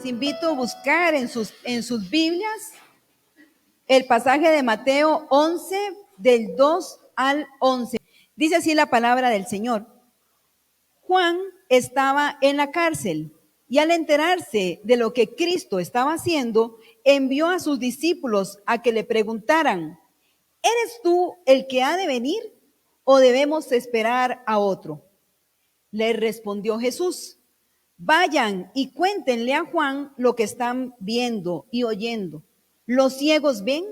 invito a buscar en sus Biblias el pasaje de Mateo 11, del 2 al 11. Dice así la palabra del Señor. Juan estaba en la cárcel y al enterarse de lo que Cristo estaba haciendo, envió a sus discípulos a que le preguntaran: ¿eres tú el que ha de venir o debemos esperar a otro? Le respondió Jesús: vayan y cuéntenle a Juan lo que están viendo y oyendo. Los ciegos ven,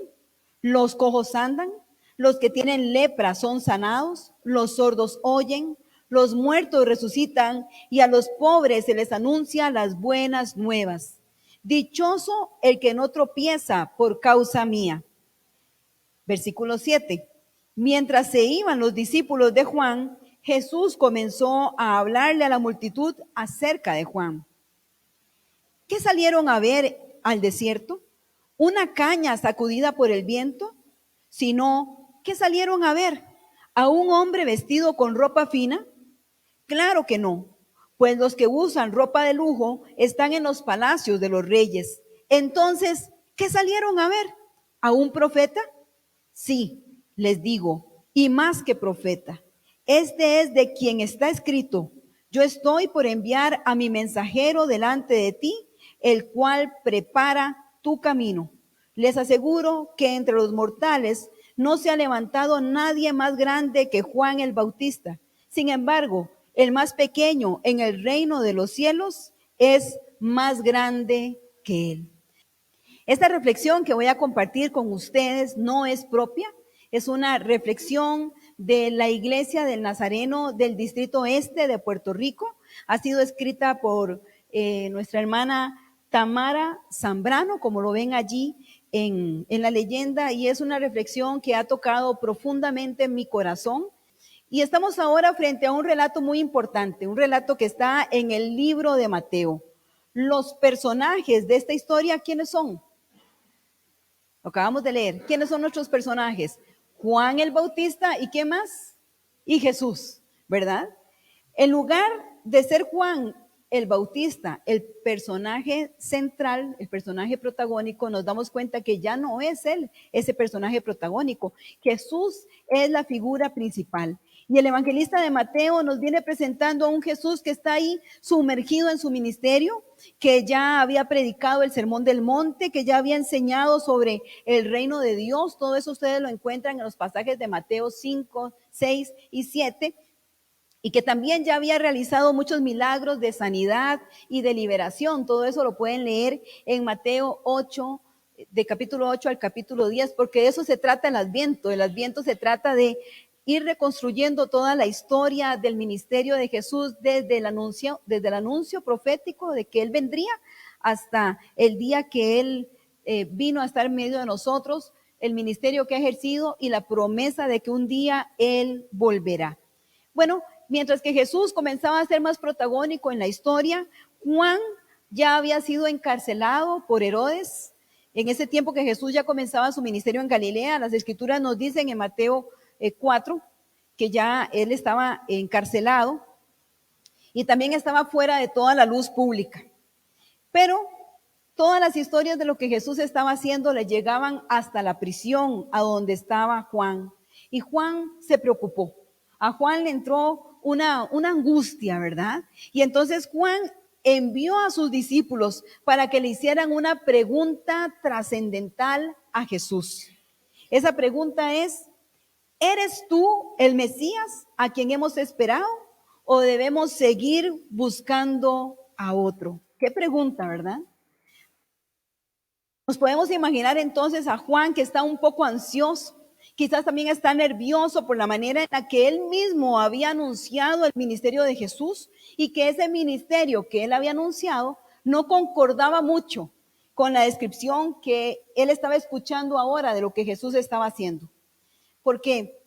los cojos andan, los que tienen lepra son sanados, los sordos oyen, los muertos resucitan y a los pobres se les anuncia las buenas nuevas. Dichoso el que no tropieza por causa mía. Versículo 7. Mientras se iban los discípulos de Juan, Jesús comenzó a hablarle a la multitud acerca de Juan. ¿Qué salieron a ver al desierto? ¿Una caña sacudida por el viento? Sino, ¿qué salieron a ver? ¿A un hombre vestido con ropa fina? Claro que no, pues los que usan ropa de lujo están en los palacios de los reyes. Entonces, ¿qué salieron a ver? ¿A un profeta? Sí, les digo, y más que profeta. Este es de quien está escrito: yo estoy por enviar a mi mensajero delante de ti, el cual prepara tu camino. Les aseguro que entre los mortales no se ha levantado nadie más grande que Juan el Bautista. Sin embargo, el más pequeño en el reino de los cielos es más grande que él. Esta reflexión que voy a compartir con ustedes no es propia, es una reflexión de la Iglesia del Nazareno del Distrito Este de Puerto Rico. Ha sido escrita por nuestra hermana Tamara Zambrano, como lo ven allí en la leyenda, y es una reflexión que ha tocado profundamente mi corazón. Y estamos ahora frente a un relato muy importante, un relato que está en el libro de Mateo. Los personajes de esta historia, ¿quiénes son? Lo acabamos de leer. ¿Quiénes son nuestros personajes? Juan el Bautista y ¿qué más? Y Jesús, ¿verdad? En lugar de ser Juan el Bautista el personaje central, el personaje protagónico, nos damos cuenta que ya no es él ese personaje protagónico. Jesús es la figura principal. Y el evangelista de Mateo nos viene presentando a un Jesús que está ahí sumergido en su ministerio, que ya había predicado el Sermón del Monte, que ya había enseñado sobre el reino de Dios. Todo eso ustedes lo encuentran en los pasajes de Mateo 5, 6 y 7. Y que también ya había realizado muchos milagros de sanidad y de liberación. Todo eso lo pueden leer en Mateo 8, de capítulo 8 al capítulo 10, porque de eso se trata el Adviento. El Adviento se trata de ir reconstruyendo toda la historia del ministerio de Jesús desde el anuncio profético de que Él vendría hasta el día que Él vino a estar en medio de nosotros, el ministerio que ha ejercido y la promesa de que un día Él volverá. Bueno, mientras que Jesús comenzaba a ser más protagónico en la historia, Juan ya había sido encarcelado por Herodes. En ese tiempo que Jesús ya comenzaba su ministerio en Galilea, las escrituras nos dicen en Mateo 4 que ya él estaba encarcelado y también estaba fuera de toda la luz pública. Pero todas las historias de lo que Jesús estaba haciendo le llegaban hasta la prisión, a donde estaba Juan. Y Juan se preocupó. A Juan le entró una angustia, ¿verdad? Y entonces Juan envió a sus discípulos para que le hicieran una pregunta trascendental a Jesús. Esa pregunta es: ¿eres tú el Mesías a quien hemos esperado o debemos seguir buscando a otro? Qué pregunta, ¿verdad? Nos podemos imaginar entonces a Juan, que está un poco ansioso, quizás también está nervioso por la manera en la que él mismo había anunciado el ministerio de Jesús y que ese ministerio que él había anunciado no concordaba mucho con la descripción que él estaba escuchando ahora de lo que Jesús estaba haciendo. Porque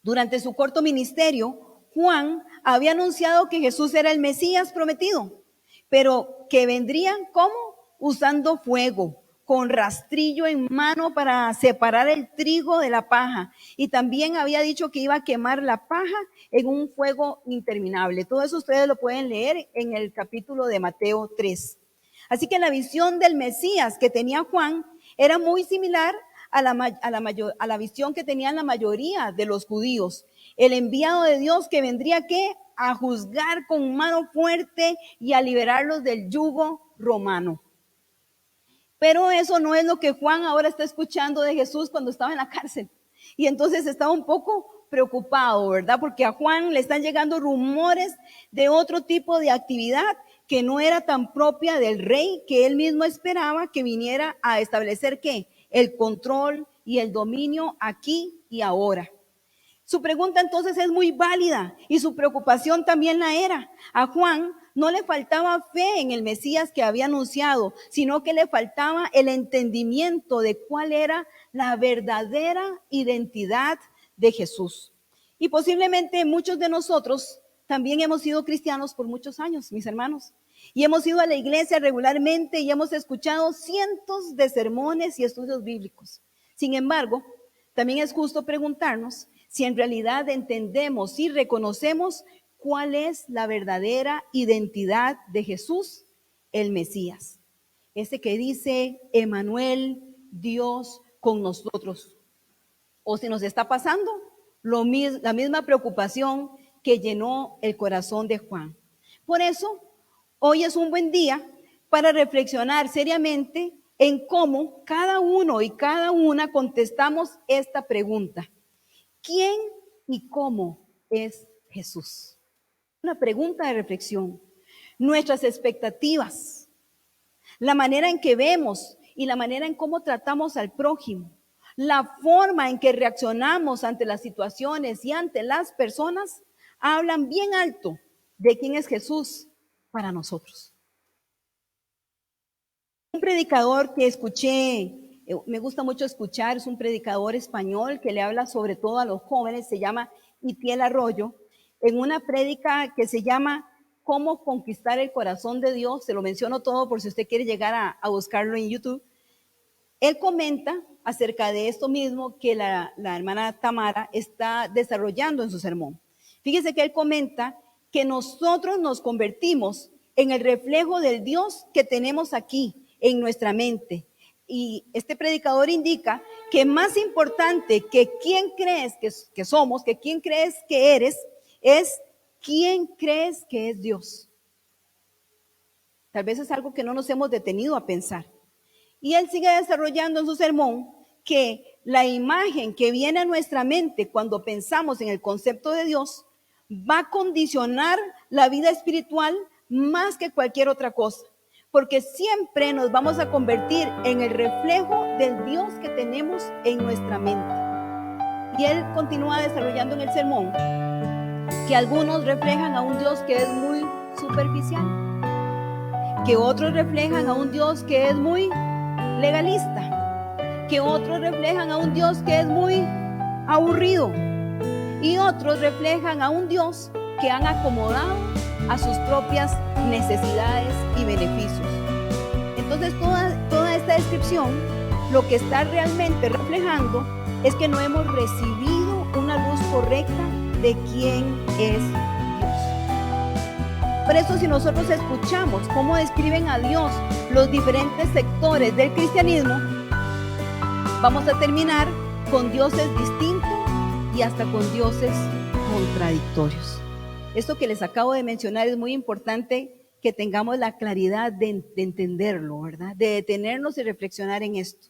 durante su corto ministerio, Juan había anunciado que Jesús era el Mesías prometido, pero que vendrían ¿cómo? Usando fuego, con rastrillo en mano para separar el trigo de la paja. Y también había dicho que iba a quemar la paja en un fuego interminable. Todo eso ustedes lo pueden leer en el capítulo de Mateo 3. Así que la visión del Mesías que tenía Juan era muy similar a la visión que tenían la mayoría de los judíos. El enviado de Dios que vendría ¿qué? A juzgar con mano fuerte y a liberarlos del yugo romano. Pero eso no es lo que Juan ahora está escuchando de Jesús cuando estaba en la cárcel. Y entonces estaba un poco preocupado, ¿verdad? Porque a Juan le están llegando rumores de otro tipo de actividad que no era tan propia del rey, que él mismo esperaba que viniera a establecer ¿qué? El control y el dominio aquí y ahora. Su pregunta entonces es muy válida y su preocupación también la era. A Juan no le faltaba fe en el Mesías que había anunciado, sino que le faltaba el entendimiento de cuál era la verdadera identidad de Jesús. Y posiblemente muchos de nosotros también hemos sido cristianos por muchos años, mis hermanos. Y hemos ido a la iglesia regularmente y hemos escuchado cientos de sermones y estudios bíblicos. Sin embargo, también es justo preguntarnos si en realidad entendemos y reconocemos cuál es la verdadera identidad de Jesús, el Mesías. Ese que dice, Emmanuel, Dios con nosotros. O si nos está pasando la misma preocupación que llenó el corazón de Juan. Por eso, hoy es un buen día para reflexionar seriamente en cómo cada uno y cada una contestamos esta pregunta. ¿Quién y cómo es Jesús? Una pregunta de reflexión. Nuestras expectativas, la manera en que vemos y la manera en cómo tratamos al prójimo, la forma en que reaccionamos ante las situaciones y ante las personas, hablan bien alto de quién es Jesús para nosotros. Un predicador que escuché, me gusta mucho escuchar, es un predicador español que le habla sobre todo a los jóvenes, se llama Itiel Arroyo, en una prédica que se llama Cómo conquistar el corazón de Dios, se lo menciono todo por si usted quiere llegar a buscarlo en YouTube. Él comenta acerca de esto mismo que la hermana Tamara está desarrollando en su sermón. Fíjese que él comenta que nosotros nos convertimos en el reflejo del Dios que tenemos aquí en nuestra mente. Y este predicador indica que más importante que quién crees que somos, que quién crees que eres, es quién crees que es Dios. Tal vez es algo que no nos hemos detenido a pensar. Y él sigue desarrollando en su sermón que la imagen que viene a nuestra mente cuando pensamos en el concepto de Dios va a condicionar la vida espiritual más que cualquier otra cosa, porque siempre nos vamos a convertir en el reflejo del Dios que tenemos en nuestra mente. Y él continúa desarrollando en el sermón que algunos reflejan a un Dios que es muy superficial, que otros reflejan a un Dios que es muy legalista, que otros reflejan a un Dios que es muy aburrido y otros reflejan a un Dios que han acomodado a sus propias necesidades y beneficios. Entonces toda esta descripción lo que está realmente reflejando es que no hemos recibido una luz correcta de quién es Dios. Por eso si nosotros escuchamos cómo describen a Dios los diferentes sectores del cristianismo, vamos a terminar con dioses distintos y hasta con dioses contradictorios. Esto que les acabo de mencionar es muy importante que tengamos la claridad de entenderlo, ¿verdad? De detenernos y reflexionar en esto.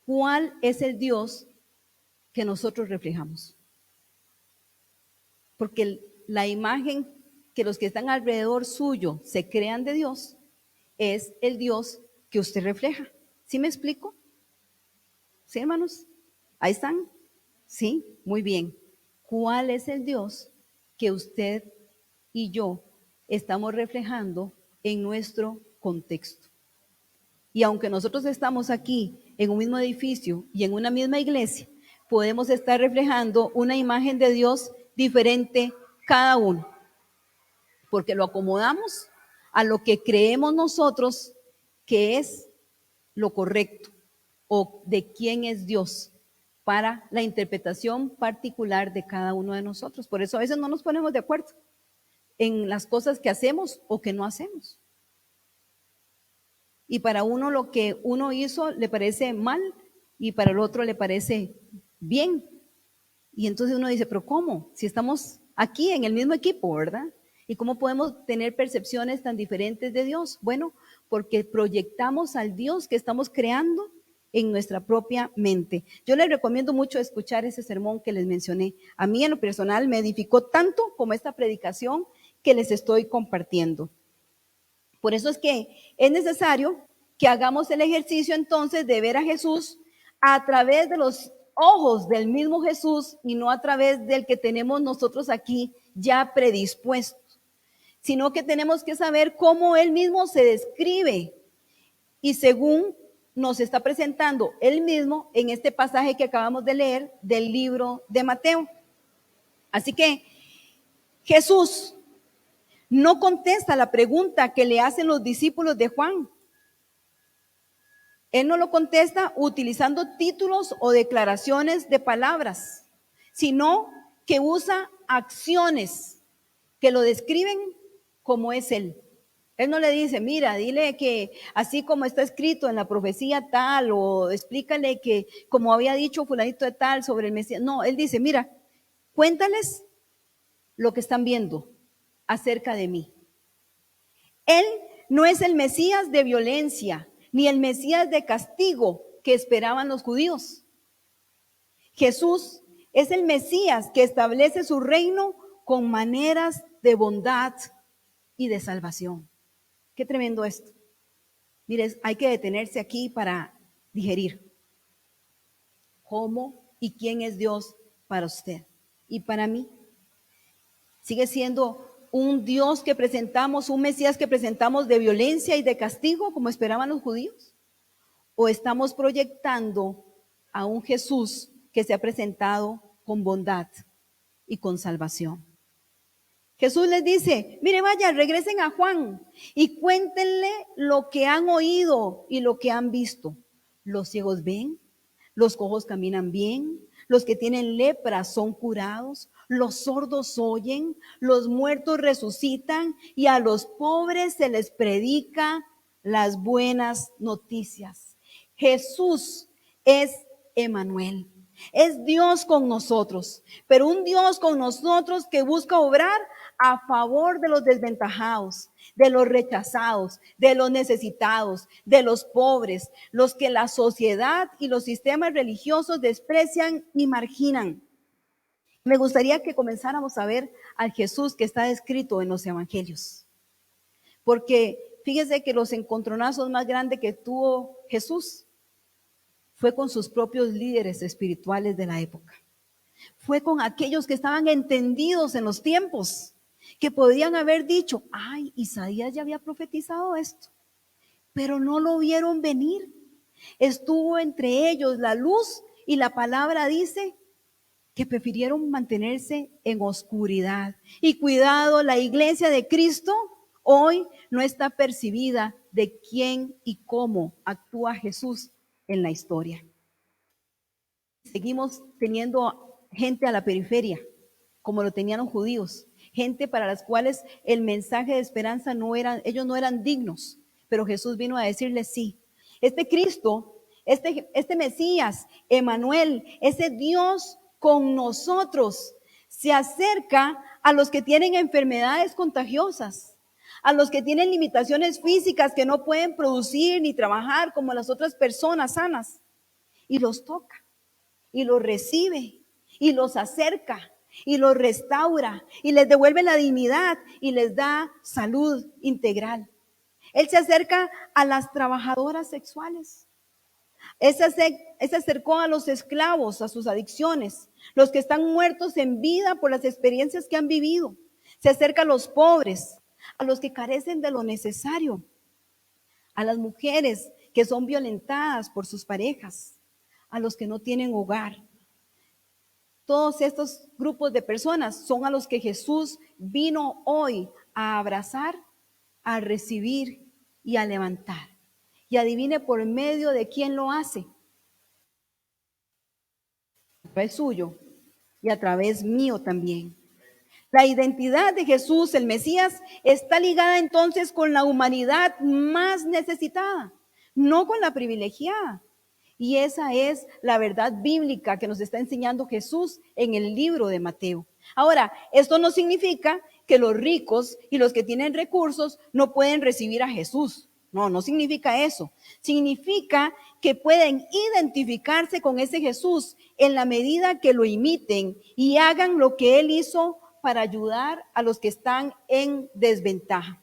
¿Cuál es el Dios que nosotros reflejamos? Porque la imagen que los que están alrededor suyo se crean de Dios es el Dios que usted refleja. ¿Sí me explico? ¿Sí, hermanos? ¿Ahí están? Sí, muy bien. ¿Cuál es el Dios que usted y yo estamos reflejando en nuestro contexto? Y aunque nosotros estamos aquí en un mismo edificio y en una misma iglesia, podemos estar reflejando una imagen de Dios diferente cada uno, porque lo acomodamos a lo que creemos nosotros que es lo correcto o de quién es Dios para la interpretación particular de cada uno de nosotros. Por eso a veces no nos ponemos de acuerdo en las cosas que hacemos o que no hacemos. Y para uno lo que uno hizo le parece mal y para el otro le parece bien. Y entonces uno dice, pero ¿cómo? Si estamos aquí en el mismo equipo, ¿verdad? ¿Y cómo podemos tener percepciones tan diferentes de Dios? Bueno, porque proyectamos al Dios que estamos creando en nuestra propia mente. Yo les recomiendo mucho escuchar ese sermón que les mencioné. A mí en lo personal me edificó tanto como esta predicación que les estoy compartiendo. Por eso es que es necesario que hagamos el ejercicio entonces de ver a Jesús a través de los ojos del mismo Jesús y no a través del que tenemos nosotros aquí ya predispuesto, sino que tenemos que saber cómo Él mismo se describe y según nos está presentando Él mismo en este pasaje que acabamos de leer del libro de Mateo. Así que Jesús no contesta la pregunta que le hacen los discípulos de Juan. Él no lo contesta utilizando títulos o declaraciones de palabras, sino que usa acciones que lo describen como es Él. Él no le dice, mira, dile que así como está escrito en la profecía tal, o explícale que como había dicho fulanito de tal sobre el Mesías. No, Él dice, mira, cuéntales lo que están viendo acerca de mí. Él no es el Mesías de violencia, ni el Mesías de castigo que esperaban los judíos. Jesús es el Mesías que establece su reino con maneras de bondad y de salvación. Qué tremendo esto. Mire, hay que detenerse aquí para digerir cómo y quién es Dios para usted y para mí. Sigue siendo un Dios que presentamos, un Mesías que presentamos de violencia y de castigo como esperaban los judíos. ¿O estamos proyectando a un Jesús que se ha presentado con bondad y con salvación? Jesús les dice, mire, vaya, regresen a Juan y cuéntenle lo que han oído y lo que han visto. Los ciegos ven, los cojos caminan bien, los que tienen lepra son curados, los sordos oyen, los muertos resucitan y a los pobres se les predica las buenas noticias. Jesús es Emmanuel, es Dios con nosotros, pero un Dios con nosotros que busca obrar a favor de los desventajados, de los rechazados, de los necesitados, de los pobres, los que la sociedad y los sistemas religiosos desprecian y marginan. Me gustaría que comenzáramos a ver al Jesús que está descrito en los evangelios, porque fíjese que los encontronazos más grandes que tuvo Jesús fue con sus propios líderes espirituales de la época. Fue con aquellos que estaban entendidos en los tiempos, que podían haber dicho, ay, Isaías ya había profetizado esto, pero no lo vieron venir. Estuvo entre ellos la luz y la palabra dice que prefirieron mantenerse en oscuridad. Y cuidado, la iglesia de Cristo hoy no está percibida de quién y cómo actúa Jesús en la historia. Seguimos teniendo gente a la periferia, como lo tenían los judíos, gente para las cuales el mensaje de esperanza ellos no eran dignos, pero Jesús vino a decirles sí. Este Cristo, este Mesías, Emmanuel, ese Dios con nosotros, se acerca a los que tienen enfermedades contagiosas, a los que tienen limitaciones físicas que no pueden producir ni trabajar como las otras personas sanas, y los toca, y los recibe, y los acerca, y los restaura, y les devuelve la dignidad, y les da salud integral. Él se acerca a las trabajadoras sexuales. Él se acercó a los esclavos, a sus adicciones, los que están muertos en vida por las experiencias que han vivido. Se acerca a los pobres, a los que carecen de lo necesario, a las mujeres que son violentadas por sus parejas, a los que no tienen hogar. Todos estos grupos de personas son a los que Jesús vino hoy a abrazar, a recibir y a levantar. Y adivine por medio de quién lo hace. A través suyo y a través mío también. La identidad de Jesús, el Mesías, está ligada entonces con la humanidad más necesitada. no con la privilegiada. Y esa es la verdad bíblica que nos está enseñando Jesús en el libro de Mateo. Ahora, esto no significa que los ricos y los que tienen recursos no pueden recibir a Jesús. No, no significa eso. Significa que pueden identificarse con ese Jesús en la medida que lo imiten y hagan lo que Él hizo para ayudar a los que están en desventaja.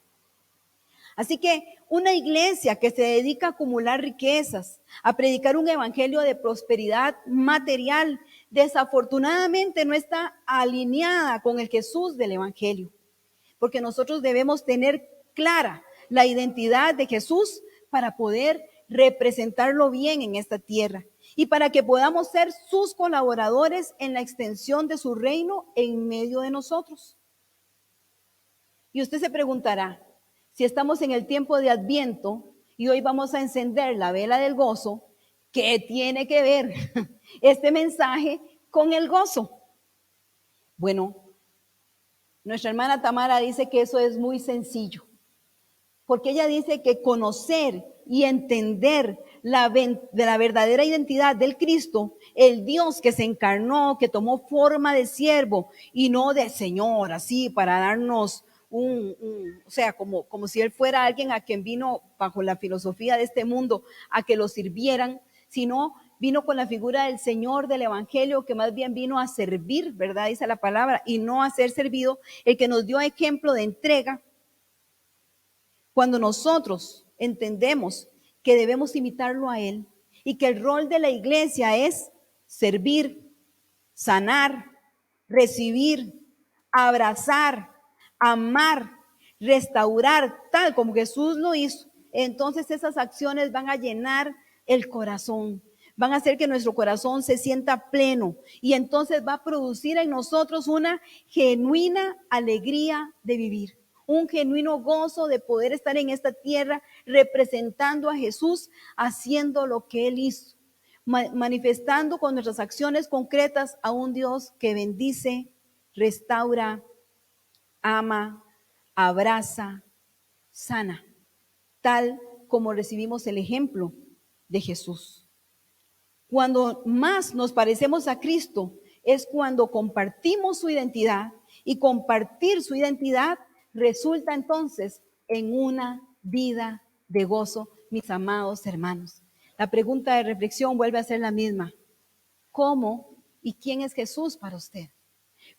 Así que una iglesia que se dedica a acumular riquezas, a predicar un evangelio de prosperidad material, desafortunadamente no está alineada con el Jesús del evangelio. Porque nosotros debemos tener clara la identidad de Jesús para poder representarlo bien en esta tierra y para que podamos ser sus colaboradores en la extensión de su reino en medio de nosotros. Y usted se preguntará, si estamos en el tiempo de Adviento y hoy vamos a encender la vela del gozo, ¿qué tiene que ver este mensaje con el gozo? Bueno, nuestra hermana Tamara dice que eso es muy sencillo, porque ella dice que conocer y entender de la verdadera identidad del Cristo, el Dios que se encarnó, que tomó forma de siervo y no de Señor, así para darnos o sea, como si Él fuera alguien a quien vino bajo la filosofía de este mundo a que lo sirvieran, sino vino con la figura del Señor del Evangelio, que más bien vino a servir, ¿verdad? Dice la palabra, y no a ser servido, el que nos dio ejemplo de entrega. Cuando nosotros entendemos que debemos imitarlo a Él y que el rol de la iglesia es servir, sanar, recibir, abrazar, amar, restaurar, tal como Jesús lo hizo, entonces esas acciones van a llenar el corazón, van a hacer que nuestro corazón se sienta pleno y entonces va a producir en nosotros una genuina alegría de vivir, un genuino gozo de poder estar en esta tierra representando a Jesús, haciendo lo que Él hizo, manifestando con nuestras acciones concretas a un Dios que bendice, restaura, ama, abraza, sana, tal como recibimos el ejemplo de Jesús. Cuando más nos parecemos a Cristo es cuando compartimos su identidad y compartir su identidad resulta entonces en una vida de gozo, mis amados hermanos. La pregunta de reflexión vuelve a ser la misma. ¿Cómo y quién es Jesús para usted?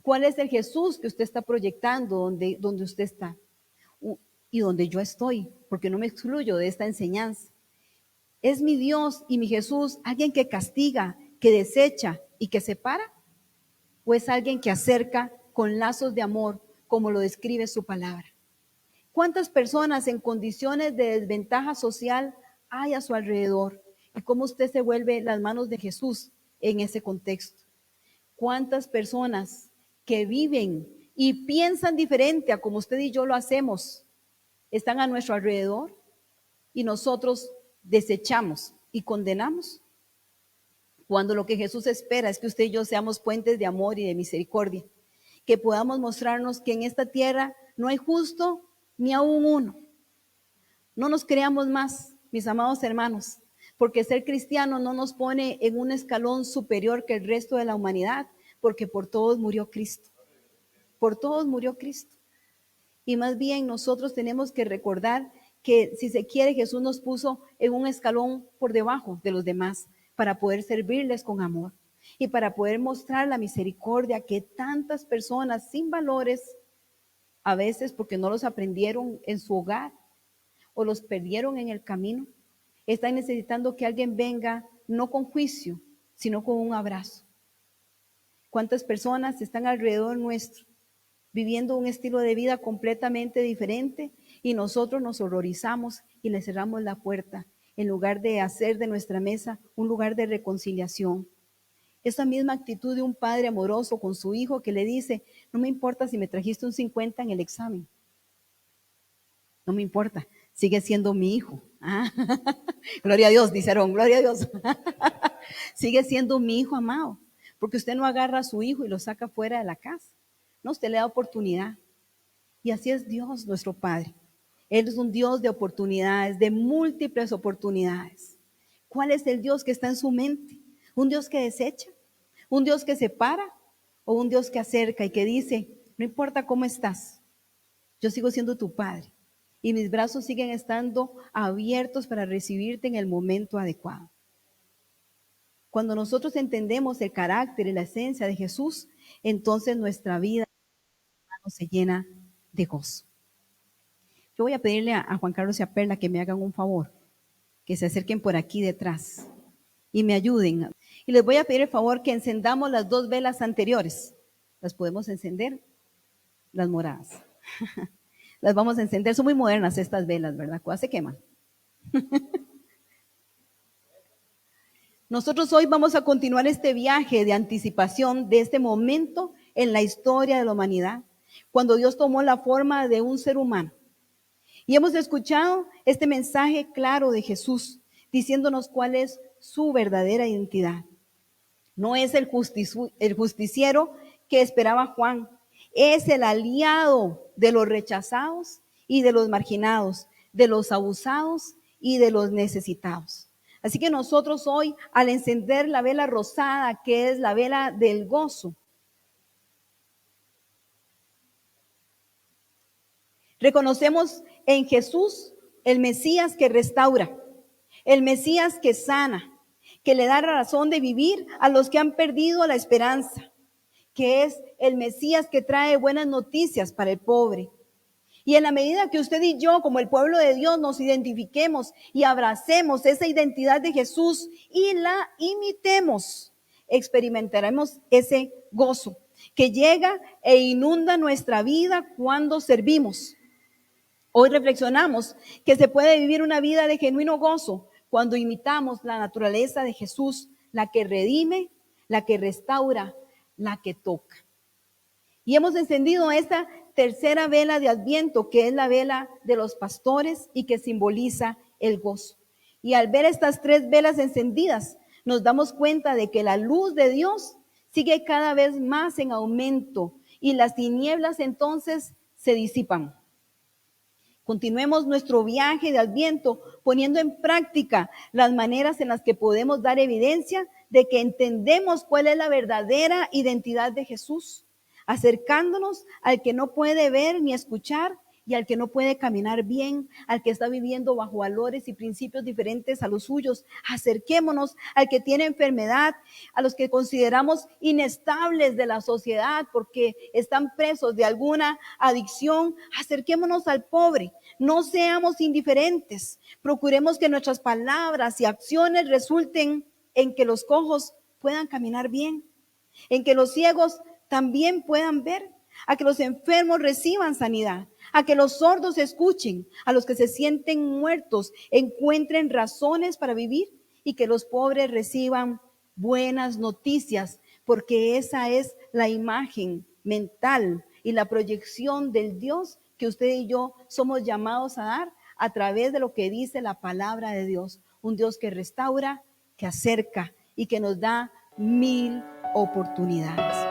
¿Cuál es el Jesús que usted está proyectando donde usted está? Y donde yo estoy, porque no me excluyo de esta enseñanza. ¿Es mi Dios y mi Jesús alguien que castiga, que desecha y que separa? ¿O es alguien que acerca con lazos de amor, como lo describe su palabra? ¿Cuántas personas en condiciones de desventaja social hay a su alrededor? ¿Y cómo usted se vuelve las manos de Jesús en ese contexto? ¿Cuántas personas que viven y piensan diferente a como usted y yo lo hacemos están a nuestro alrededor y nosotros desechamos y condenamos? Cuando lo que Jesús espera es que usted y yo seamos puentes de amor y de misericordia, que podamos mostrarnos que en esta tierra no hay justo ni aún uno. No nos creamos más, mis amados hermanos, porque ser cristiano no nos pone en un escalón superior que el resto de la humanidad, porque por todos murió Cristo. Por todos murió Cristo. Y más bien nosotros tenemos que recordar que si se quiere, Jesús nos puso en un escalón por debajo de los demás para poder servirles con amor y para poder mostrar la misericordia que tantas personas sin valores, a veces porque no los aprendieron en su hogar o los perdieron en el camino, están necesitando que alguien venga no con juicio, sino con un abrazo. ¿Cuántas personas están alrededor nuestro viviendo un estilo de vida completamente diferente y nosotros nos horrorizamos y le cerramos la puerta en lugar de hacer de nuestra mesa un lugar de reconciliación? Esa misma actitud de un padre amoroso con su hijo que le dice, no me importa si me trajiste un 50 en el examen, no me importa, sigue siendo mi hijo. Ah, gloria a Dios, dice Aarón, gloria a Dios. Sigue siendo mi hijo amado, porque usted no agarra a su hijo y lo saca fuera de la casa. No, usted le da oportunidad. Y así es Dios, nuestro Padre. Él es un Dios de oportunidades, de múltiples oportunidades. ¿Cuál es el Dios que está en su mente? ¿Un Dios que desecha? ¿Un Dios que separa? ¿O un Dios que acerca y que dice, no importa cómo estás, yo sigo siendo tu Padre y mis brazos siguen estando abiertos para recibirte en el momento adecuado? Cuando nosotros entendemos el carácter y la esencia de Jesús, entonces nuestra vida se llena de gozo. Yo voy a pedirle a Juan Carlos y a Perla que me hagan un favor, que se acerquen por aquí detrás y me ayuden. Y les voy a pedir el favor que encendamos las 2 velas anteriores. ¿Las podemos encender? Las moradas. Las vamos a encender. Son muy modernas estas velas, ¿verdad? ¿Cuándo se queman? Nosotros hoy vamos a continuar este viaje de anticipación de este momento en la historia de la humanidad, cuando Dios tomó la forma de un ser humano. Y hemos escuchado este mensaje claro de Jesús, diciéndonos cuál es su verdadera identidad. No es el justiciero que esperaba Juan, es el aliado de los rechazados y de los marginados, de los abusados y de los necesitados. Así que nosotros hoy, al encender la vela rosada, que es la vela del gozo, reconocemos en Jesús el Mesías que restaura, el Mesías que sana, que le da razón de vivir a los que han perdido la esperanza, que es el Mesías que trae buenas noticias para el pobre. Y en la medida que usted y yo, como el pueblo de Dios, nos identifiquemos y abracemos esa identidad de Jesús y la imitemos, experimentaremos ese gozo que llega e inunda nuestra vida cuando servimos. Hoy reflexionamos que se puede vivir una vida de genuino gozo cuando imitamos la naturaleza de Jesús, la que redime, la que restaura, la que toca. Y hemos encendido esta tercera vela de Adviento, que es la vela de los pastores y que simboliza el gozo. Y al ver estas 3 velas encendidas, nos damos cuenta de que la luz de Dios sigue cada vez más en aumento y las tinieblas entonces se disipan. Continuemos nuestro viaje de Adviento poniendo en práctica las maneras en las que podemos dar evidencia de que entendemos cuál es la verdadera identidad de Jesús, acercándonos al que no puede ver ni escuchar y al que no puede caminar bien, al que está viviendo bajo valores y principios diferentes a los suyos. Acerquémonos al que tiene enfermedad, a los que consideramos inestables de la sociedad porque están presos de alguna adicción. Acerquémonos al pobre, no seamos indiferentes, procuremos que nuestras palabras y acciones resulten en que los cojos puedan caminar bien, en que los ciegos también puedan ver, a que los enfermos reciban sanidad, a que los sordos escuchen, a los que se sienten muertos encuentren razones para vivir y que los pobres reciban buenas noticias, porque esa es la imagen mental y la proyección del Dios que usted y yo somos llamados a dar a través de lo que dice la palabra de Dios. Un Dios que restaura, que acerca y que nos da 1000 oportunidades.